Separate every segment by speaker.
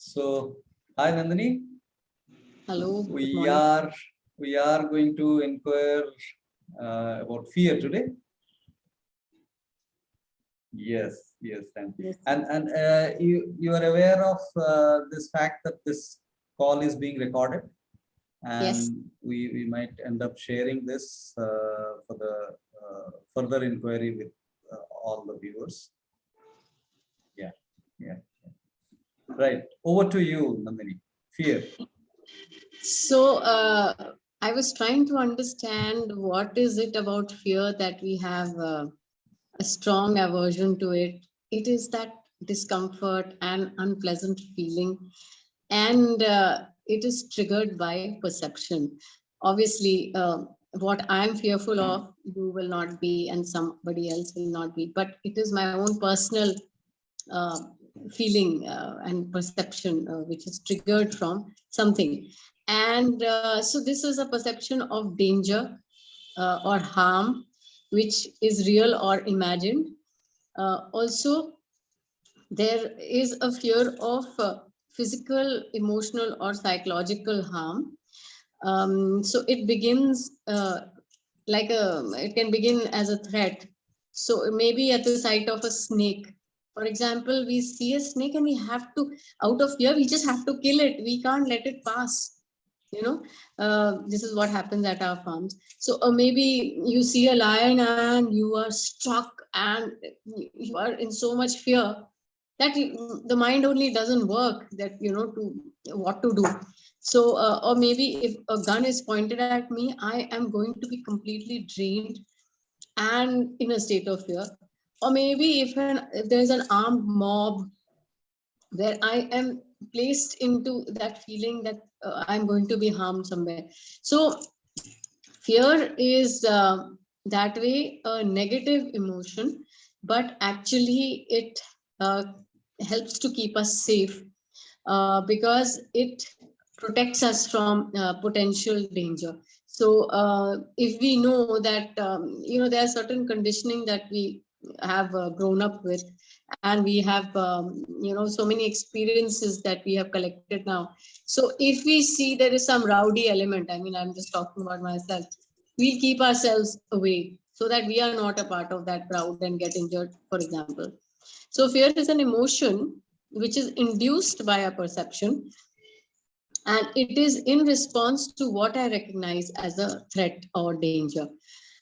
Speaker 1: So, hi Nandini.
Speaker 2: Hello, good
Speaker 1: We
Speaker 2: morning.
Speaker 1: are going to inquire about fear today. Yes, thank you.
Speaker 2: Yes.
Speaker 1: And you are aware of this fact that this call is being recorded,
Speaker 2: Yes.
Speaker 1: and we might end up sharing this for the further inquiry with all the viewers. Yeah. Right. Over to you, Nandini. Fear.
Speaker 2: So I was trying to understand what is it about fear that we have a strong aversion to it. It is that discomfort and unpleasant feeling, and it is triggered by perception. Obviously, what I'm fearful of, you will not be, and somebody else will not be. But it is my own personal uh, feeling and perception which is triggered from something, and so this is a perception of danger or harm which is real or imagined. Also, there is a fear of physical, emotional, or psychological harm. So it begins it can begin as a threat. So maybe at the sight of a snake, for example, we see a snake and we have to, out of fear, we just have to kill it. We can't let it pass. You know, this is what happens at our farms. So maybe you see a lion and you are struck and you are in so much fear that the mind only doesn't work, that to what to do. So or maybe if a gun is pointed at me, I am going to be completely drained and in a state of fear. Or maybe if there's an armed mob where I am placed into that feeling that I'm going to be harmed somewhere. So fear is that way a negative emotion, but actually it uh, helps to keep us safe because it protects us from potential danger. So if we know that there are certain conditioning that we have grown up with, and we have so many experiences that we have collected now. So if we see there is some rowdy element, I mean, I'm just talking about myself, we'll keep ourselves away so that we are not a part of that crowd and get injured, for example. So fear is an emotion which is induced by a perception, and it is in response to what I recognize as a threat or danger.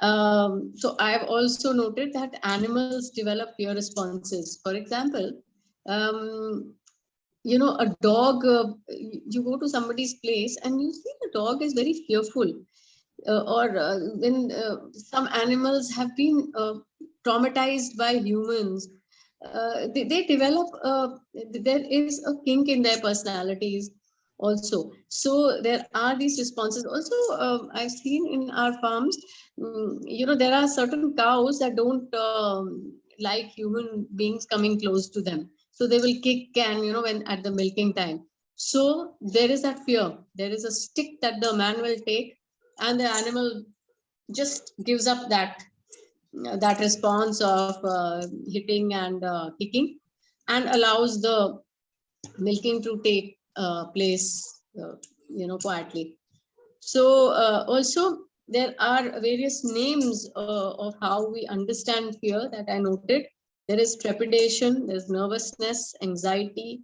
Speaker 2: So I have also noted that animals develop fear responses. For example, um, a dog, you go to somebody's place and you see the dog is very fearful. Or when some animals have been traumatized by humans, they develop, there is a kink in their personalities also. So there are these responses also. I've seen in our farms, there are certain cows that don't like human beings coming close to them, so they will kick, and when at the milking time, so there is that fear. There is a stick that the man will take, and the animal just gives up that response of hitting and kicking, and allows the milking to take place quietly. So also there are various names of how we understand fear that I noted. There is trepidation, there's nervousness, anxiety,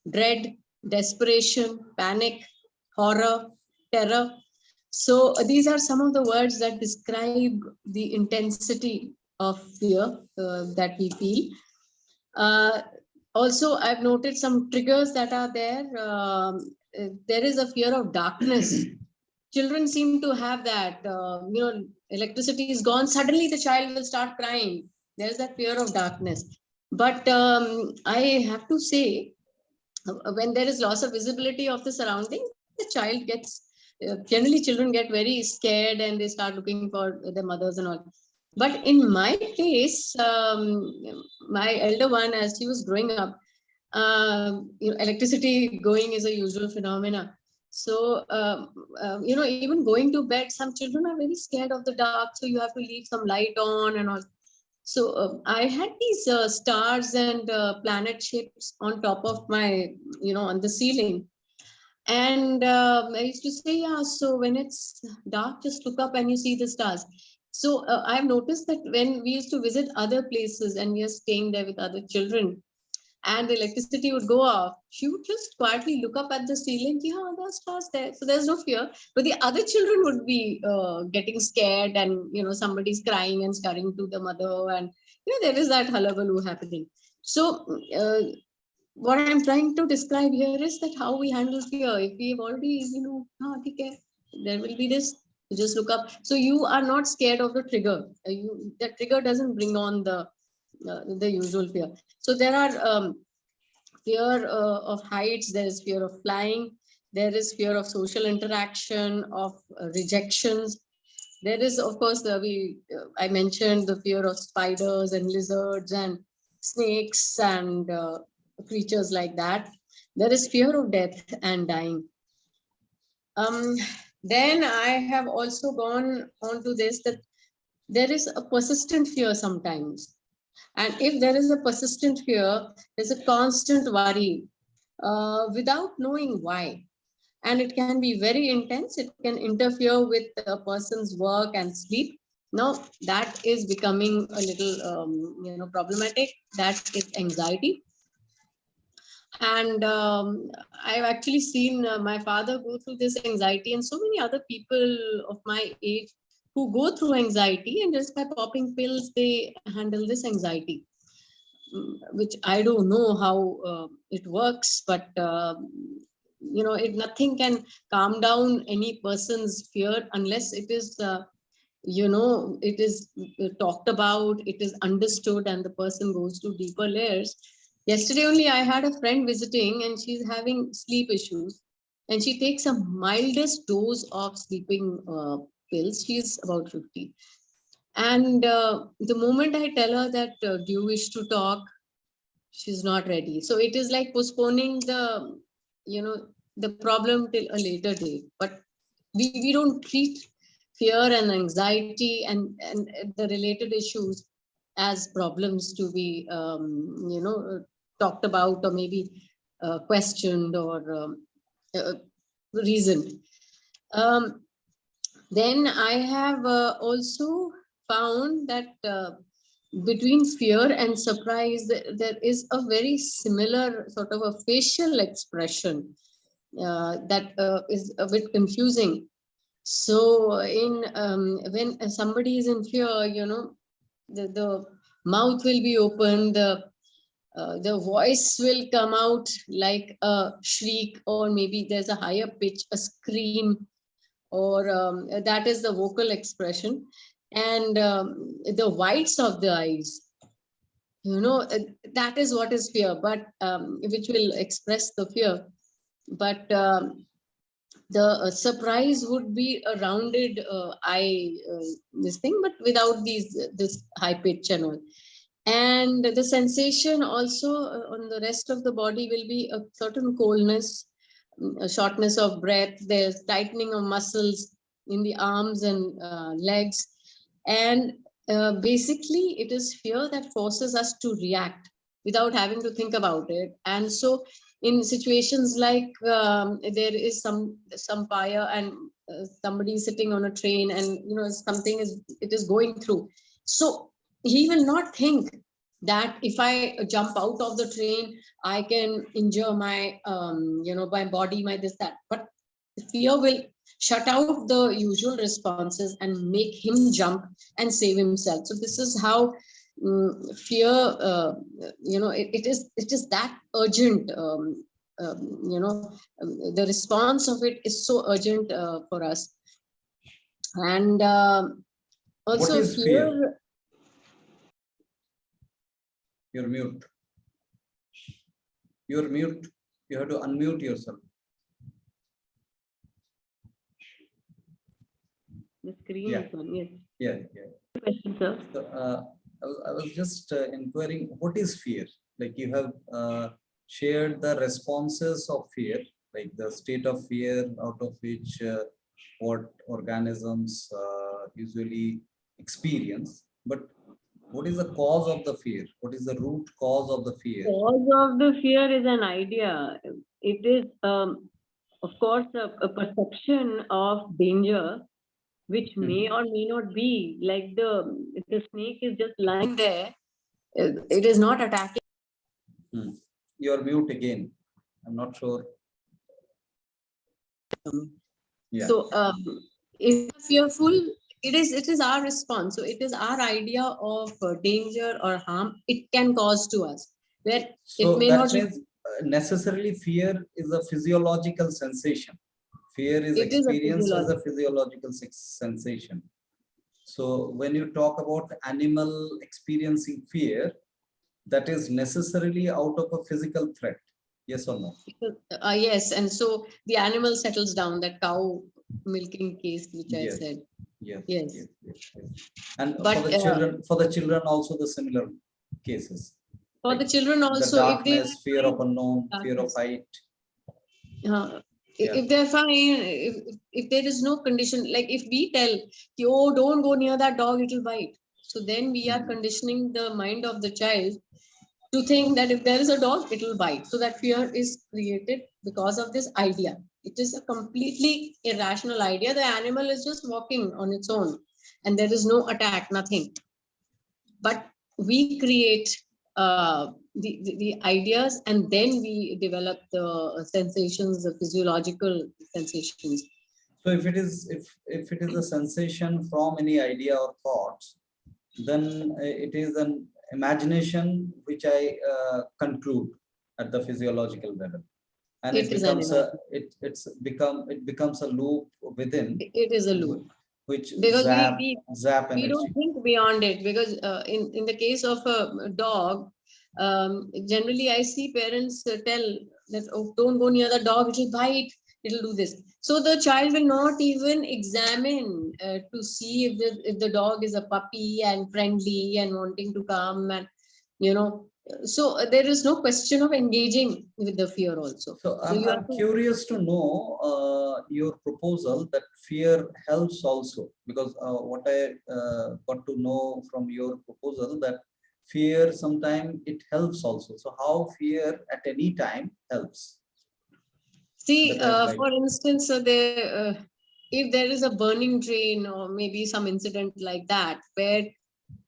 Speaker 2: dread, desperation, panic, horror, terror. So these are some of the words that describe the intensity of fear that we feel. Uh, Also, I've noted some triggers that are there. There is a fear of darkness. Children seem to have that. Electricity is gone. Suddenly, the child will start crying. There is that fear of darkness. But I have to say, when there is loss of visibility of the surrounding, the child gets, generally children get very scared and they start looking for their mothers and all. But in my case, my elder one, as she was growing up, electricity going is a usual phenomena. So even going to bed, some children are very scared of the dark, so you have to leave some light on and all. So I had these stars and planet shapes on top of my, on the ceiling. And I used to say, yeah, so when it's dark, just look up and you see the stars. So I've noticed that when we used to visit other places and we are staying there with other children, and the electricity would go off, she would just quietly look up at the ceiling. Yeah, there's stars there. So there's no fear. But the other children would be getting scared, and somebody's crying and scurrying to the mother, and there is that hullabaloo happening. So what I'm trying to describe here is that how we handle fear. If we've already, okay, there will be this. You just look up. So you are not scared of the trigger. The trigger doesn't bring on the usual fear. So there are fear of heights, there is fear of flying, there is fear of social interaction, of rejections. There is, of course, I mentioned the fear of spiders and lizards and snakes and creatures like that. There is fear of death and dying. Then I have also gone on to this, that there is a persistent fear sometimes. And if there is a persistent fear, there's a constant worry without knowing why. And it can be very intense. It can interfere with a person's work and sleep. Now, that is becoming a little, problematic. That is anxiety. And I've actually seen my father go through this anxiety, and so many other people of my age who go through anxiety, and just by popping pills, they handle this anxiety, which I don't know how it works, but nothing can calm down any person's fear unless it is, it is talked about, it is understood, and the person goes to deeper layers. Yesterday only, I had a friend visiting, and she's having sleep issues, and she takes a mildest dose of sleeping pills. She's about 50. And the moment I tell her that, do you wish to talk? She's not ready. So it is like postponing the problem till a later date. But we don't treat fear and anxiety and the related issues as problems to be talked about, or maybe questioned, or uh, reasoned. Um, then I have also found that between fear and surprise, there is a very similar sort of a facial expression that is a bit confusing. So in when somebody is in fear, the mouth will be open, the voice will come out like a shriek, or maybe there's a higher pitch, a scream, or that is the vocal expression. And the whites of the eyes, that is what is fear, but which will express the fear. But the surprise would be a rounded eye, this thing, but without this high pitch and all. And the sensation also on the rest of the body will be a certain coldness, a shortness of breath, there's tightening of muscles in the arms and legs. And basically, it is fear that forces us to react without having to think about it. And so in situations like there is some fire, and somebody sitting on a train, and something is going through, so he will not think that if I jump out of the train, I can injure my my body, my this that. But fear will shut out the usual responses and make him jump and save himself. So this is how fear, it is that urgent. The response of it is so urgent for us. And
Speaker 1: What
Speaker 2: also
Speaker 1: is fear?
Speaker 2: fear.
Speaker 1: You're mute. You're mute. You have to unmute yourself.
Speaker 2: The screen
Speaker 1: Yeah.
Speaker 2: is on, yes.
Speaker 1: Yeah.
Speaker 2: Question, sir.
Speaker 1: So, I was just inquiring, what is fear? Like, you have shared the responses of fear, like the state of fear out of which what organisms usually experience. But What is the cause of the fear? What is the root cause of the fear?
Speaker 2: Cause of the fear is an idea. It is, of course, a perception of danger, which may or may not be. Like the snake is just lying there. It is not attacking.
Speaker 1: You're mute again. I'm not sure. Yeah.
Speaker 2: So if we are fearful, it is our response. So it is our idea of danger or harm it can cause to us. Where
Speaker 1: So
Speaker 2: it may
Speaker 1: that
Speaker 2: not be.
Speaker 1: means necessarily fear is a physiological sensation. Fear is
Speaker 2: It is a
Speaker 1: experienced as a
Speaker 2: physiological.
Speaker 1: physiological sensation. So when you talk about animal experiencing fear, that is necessarily out of a physical threat. Yes or no?
Speaker 2: Yes, and so the animal settles down. That cow milking case, which I
Speaker 1: Yes.
Speaker 2: said.
Speaker 1: Yes.
Speaker 2: Yes.
Speaker 1: Yes, yes, yes. And
Speaker 2: But
Speaker 1: for the children also the similar cases.
Speaker 2: for
Speaker 1: Like
Speaker 2: the children
Speaker 1: the
Speaker 2: also, if they
Speaker 1: darkness, fear of unknown, fear of
Speaker 2: darkness.
Speaker 1: height.
Speaker 2: If they're fine, if there is no condition, like if we tell, oh, don't go near that dog, it will bite. So then we are conditioning the mind of the child to think that if there is a dog, it will bite. So that fear is created because of this idea. It is a completely irrational idea. The animal is just walking on its own and there is no attack, nothing. But we create the ideas and then we develop the sensations, the physiological sensations.
Speaker 1: So if it is a sensation from any idea or thoughts, then it is an imagination which I conclude at the physiological level, and
Speaker 2: It is an
Speaker 1: it becomes a loop within,
Speaker 2: it is a loop
Speaker 1: which
Speaker 2: because
Speaker 1: zap
Speaker 2: we don't
Speaker 1: energy.
Speaker 2: think beyond it, because in the case of a dog, generally I see parents tell that, oh, don't go near the dog, it will bite, it will do this. So the child will not even examine to see if the dog is a puppy and friendly and wanting to come, and so there is no question of engaging with the fear also.
Speaker 1: So
Speaker 2: So you
Speaker 1: I'm
Speaker 2: have to.
Speaker 1: curious to know your proposal that fear helps also, because what I got to know from your proposal that fear sometimes it helps also. So how fear at any time helps?
Speaker 2: See,
Speaker 1: That I'd like.
Speaker 2: for instance, if there is a burning train or maybe some incident like that, where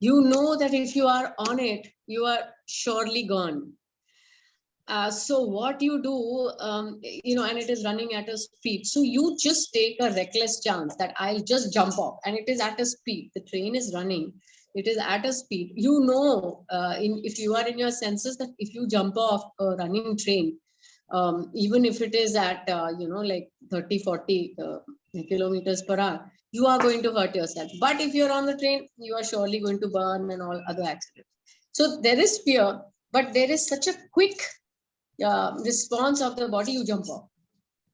Speaker 2: you know that if you are on it, you are surely gone. So what you do, and it is running at a speed. So you just take a reckless chance that I'll just jump off, and it is at a speed. The train is running. It is at a speed. If you are in your senses that if you jump off a running train, even if it is at, like 30, 40 kilometers per hour, you are going to hurt yourself. But if you're on the train, you are surely going to burn and all other accidents. So there is fear, but there is such a quick response of the body, you jump off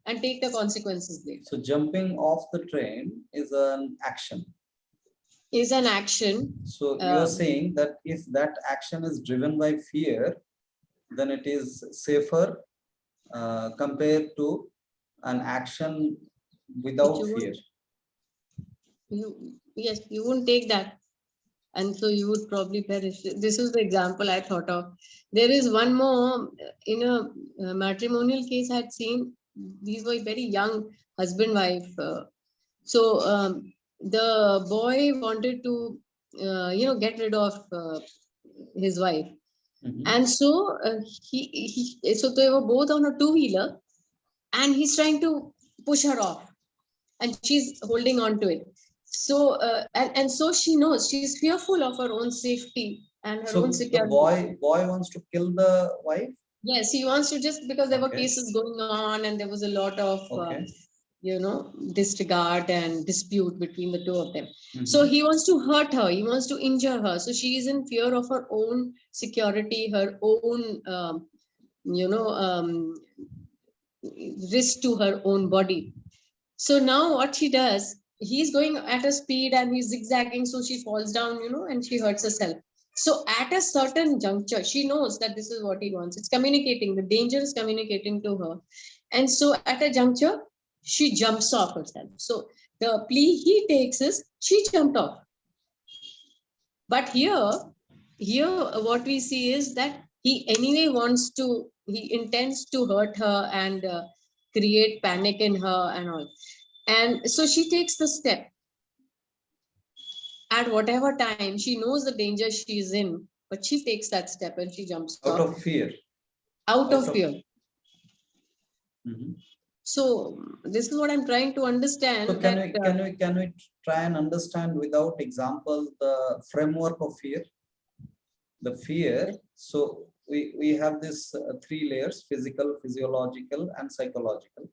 Speaker 2: and take the consequences later.
Speaker 1: So jumping off the train is an action.
Speaker 2: Is an action.
Speaker 1: So you are saying that if that action is driven by fear, then it is safer compared to an action without fear.
Speaker 2: Yes, you won't take that. And so you would probably perish. This is the example I thought of. There is one more in a matrimonial case I had seen. These were very young husband-wife. The boy wanted to, get rid of his wife. And so so they were both on a two-wheeler and he's trying to push her off and she's holding on to it. So and so she knows, she's fearful of her own safety and her own security.
Speaker 1: The boy wants to kill the wife?
Speaker 2: Yes, he wants to, just because there were cases going on and there was a lot of disregard and dispute between the two of them. So he wants to hurt her, he wants to injure her. So she is in fear of her own security, her own risk to her own body. So now what she does, he's going at a speed and he's zigzagging, so she falls down, and she hurts herself. So at a certain juncture, she knows that this is what he wants. It's communicating, the danger is communicating to her. And so at a juncture, she jumps off herself. So the plea he takes is, she jumped off. But here, here what we see is that he anyway he intends to hurt her and create panic in her and all. And so she takes the step at whatever time she knows the danger she's in, but she takes that step and she jumps
Speaker 1: Out
Speaker 2: off
Speaker 1: of fear.
Speaker 2: out of fear.
Speaker 1: Mhm.
Speaker 2: So this is what I'm trying to understand.
Speaker 1: So can we try and understand without example the framework of fear? The fear. So we have this three layers: physical, physiological, and psychological.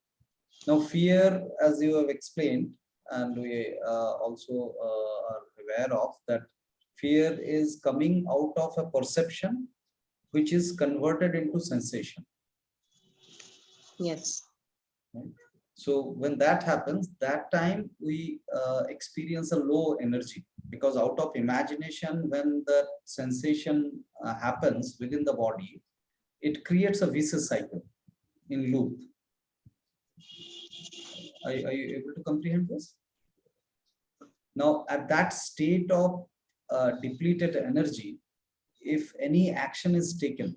Speaker 1: Now, fear, as you have explained, and we also are aware of, that fear is coming out of a perception which is converted into sensation.
Speaker 2: Yes.
Speaker 1: Right? So when that happens, that time we experience a low energy, because out of imagination, when the sensation happens within the body, it creates a vicious cycle in loop. Are you able to comprehend this? Now, at that state of depleted energy, if any action is taken,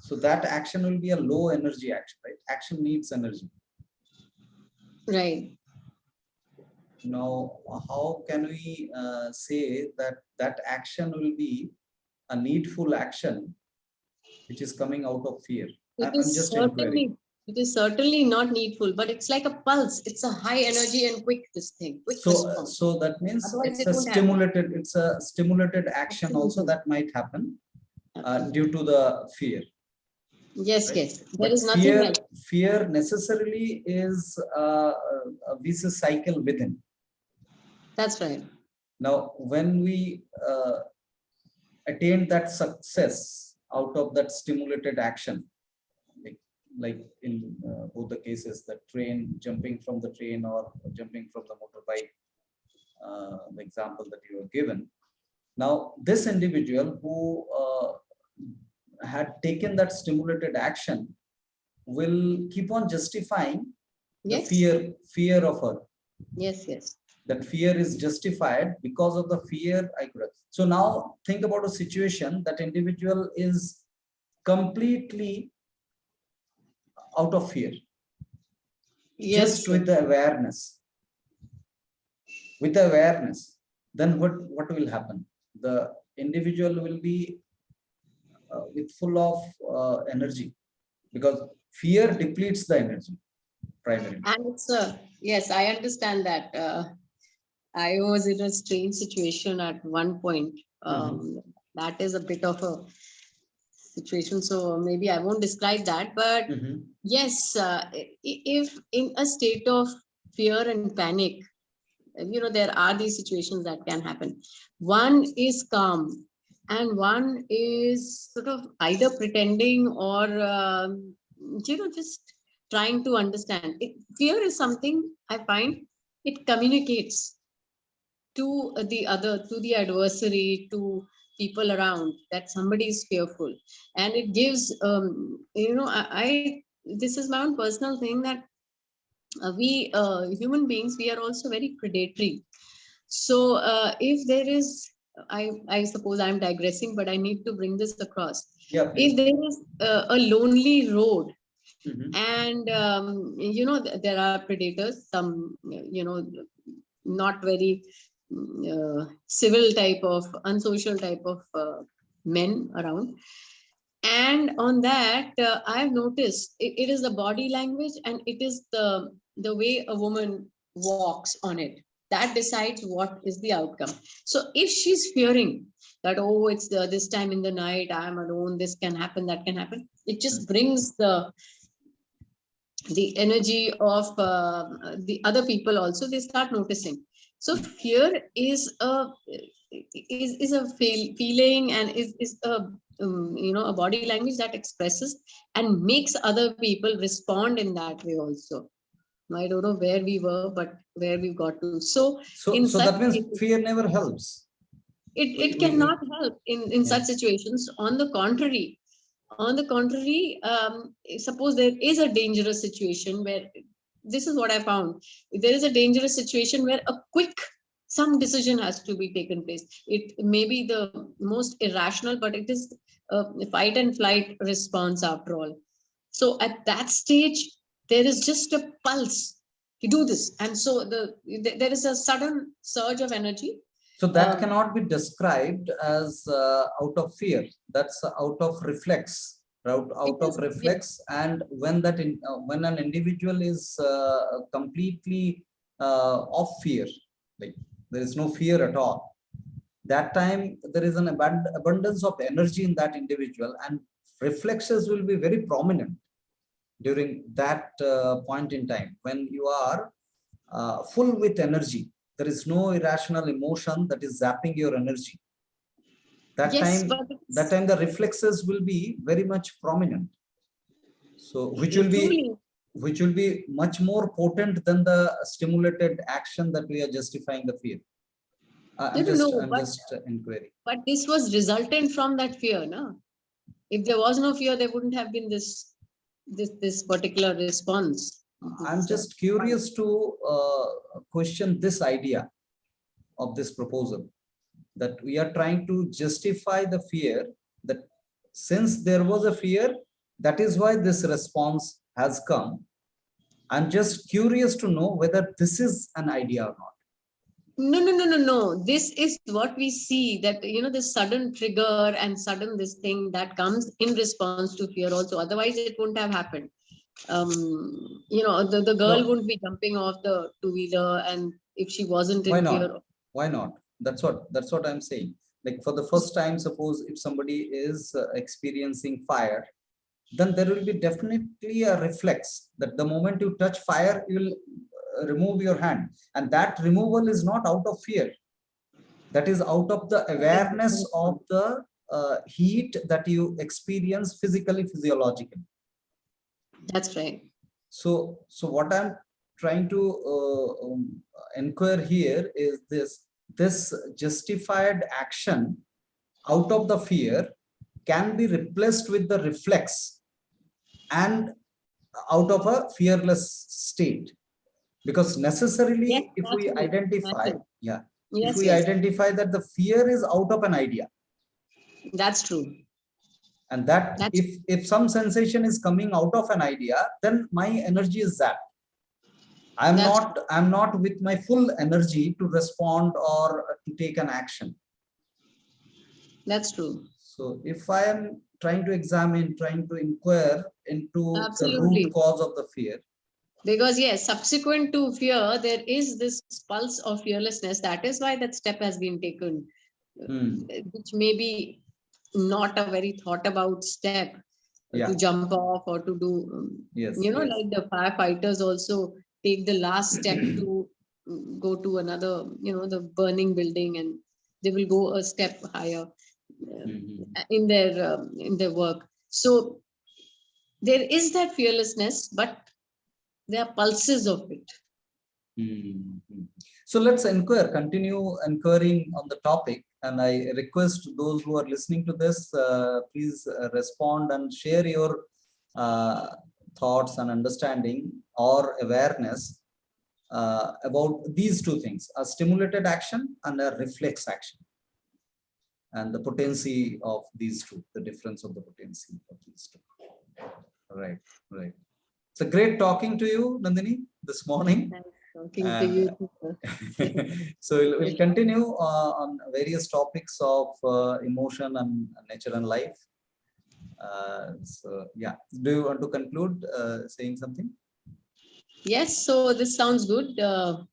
Speaker 1: so that action will be a low energy action, right? Action needs energy.
Speaker 2: Right.
Speaker 1: Now, how can we say that that action will be a needful action which is coming out of fear? I'm just inquiring.
Speaker 2: It is certainly not needful, but it's like a pulse. It's a high energy and quick quick response.
Speaker 1: So that means
Speaker 2: Otherwise
Speaker 1: it's a stimulated action also
Speaker 2: Absolutely.
Speaker 1: that might happen due to the fear.
Speaker 2: Yes,
Speaker 1: Right?
Speaker 2: yes. There
Speaker 1: But
Speaker 2: is nothing else.
Speaker 1: fear necessarily is a vicious cycle within.
Speaker 2: That's right.
Speaker 1: Now, when we attain that success out of that stimulated action, like in both the cases, the train, jumping from the train or jumping from the motorbike, the example that you have given. Now, this individual who had taken that stimulated action will keep on justifying the
Speaker 2: Yes.
Speaker 1: fear of her.
Speaker 2: Yes, yes.
Speaker 1: That fear is justified because of the fear I could have. So now think about a situation that individual is completely out of fear.
Speaker 2: Yes.
Speaker 1: Just with the awareness. With the awareness, then what will happen? The individual will be with full of energy, because fear depletes the energy primarily.
Speaker 2: And it's yes, I understand that. I was in a strange situation at one point. That is a bit of a situation, so maybe I won't describe that. But yes, if in a state of fear and panic, there are these situations that can happen. One is calm, and one is sort of either pretending or just trying to understand. Fear is something I find it communicates to the adversary, to people around, that somebody is fearful, and it gives this is my own personal thing, that we human beings, we are also very predatory. So if there is, I suppose I'm digressing, but I need to bring this across.
Speaker 1: Yeah, please.
Speaker 2: If there is a lonely road, and there are predators, some not very civil type of, unsocial type of men around, and on that I've noticed it is the body language, and it is the way a woman walks on it that decides what is the outcome. So if she's fearing that, oh, it's this time in the night, I'm alone, this can happen, that can happen, it just brings the energy of the other people also, they start noticing. So fear is a feeling, and is a a body language that expresses and makes other people respond in that way also. I don't know where we were, but where we got to. So
Speaker 1: that means fear never helps.
Speaker 2: It cannot help in such situations. On the contrary, suppose there is a dangerous situation where, this is what I found, there is a dangerous situation where a quick some decision has to be taken place. It may be the most irrational, but it is a fight and flight response after all. So at that stage, there is just a pulse. You do this, and so there is a sudden surge of energy.
Speaker 1: So that cannot be described as out of fear. That's out of reflex, out of reflex. And when that when an individual is completely of fear, like there is no fear at all, that time there is an abundance of energy in that individual, and reflexes will be very prominent during that point in time when you are full with energy. There is no irrational emotion that is zapping your energy. That
Speaker 2: Yes,
Speaker 1: time,
Speaker 2: but
Speaker 1: the reflexes will be very much prominent. So which will be much more potent than the stimulated action that we are justifying the fear. I'm just inquiring.
Speaker 2: But this was resultant from that fear, no? If there was no fear, there wouldn't have been this particular response.
Speaker 1: I'm just curious to question this idea of this proposal, that we are trying to justify the fear, that since there was a fear, that is why this response has come. I'm just curious to know whether this is an idea or not.
Speaker 2: No. This is what we see, that, this sudden trigger and sudden this thing that comes in response to fear also. Otherwise, it wouldn't have happened. The girl wouldn't be jumping off the two-wheeler, and if she wasn't in fear.
Speaker 1: Why not? That's what I'm saying. Like for the first time, suppose if somebody is experiencing fire, then there will be definitely a reflex that the moment you touch fire, you will remove your hand, and that removal is not out of fear. That is out of the awareness of the heat that you experience physically, physiologically.
Speaker 2: That's right.
Speaker 1: So what I'm trying to inquire here is this justified action out of the fear can be replaced with the reflex and out of a fearless state, because necessarily, yes, if we identify, identify that the fear is out of an idea.
Speaker 2: That's true.
Speaker 1: And that if some sensation is coming out of an idea, then my energy is zapped. I'm not with my full energy to respond or to take an action.
Speaker 2: That's true.
Speaker 1: So if I am trying to inquire into the root cause of the fear.
Speaker 2: Because yes, subsequent to fear, there is this pulse of fearlessness. That is why that step has been taken, which may be not a very thought about step to jump off or to do, like the firefighters also take the last step to go to another, the burning building, and they will go a step higher in their work. So there is that fearlessness, but there are pulses of it.
Speaker 1: So let's continue inquiring on the topic. And I request those who are listening to this, please respond and share your thoughts and understanding or awareness about these two things: a stimulated action and a reflex action, and the potency of these two, the difference of the potency of these two. Right. It's a great talking to you, Nandini, this morning.
Speaker 2: Talking to you.
Speaker 1: So we'll continue on various topics of emotion and nature and life. So yeah, do you want to conclude saying something?
Speaker 2: Yes, so this sounds good. So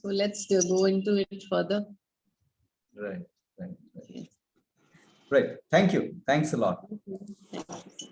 Speaker 2: let's go into it further.
Speaker 1: Right. Thank you. Thanks a lot.
Speaker 2: Thank you.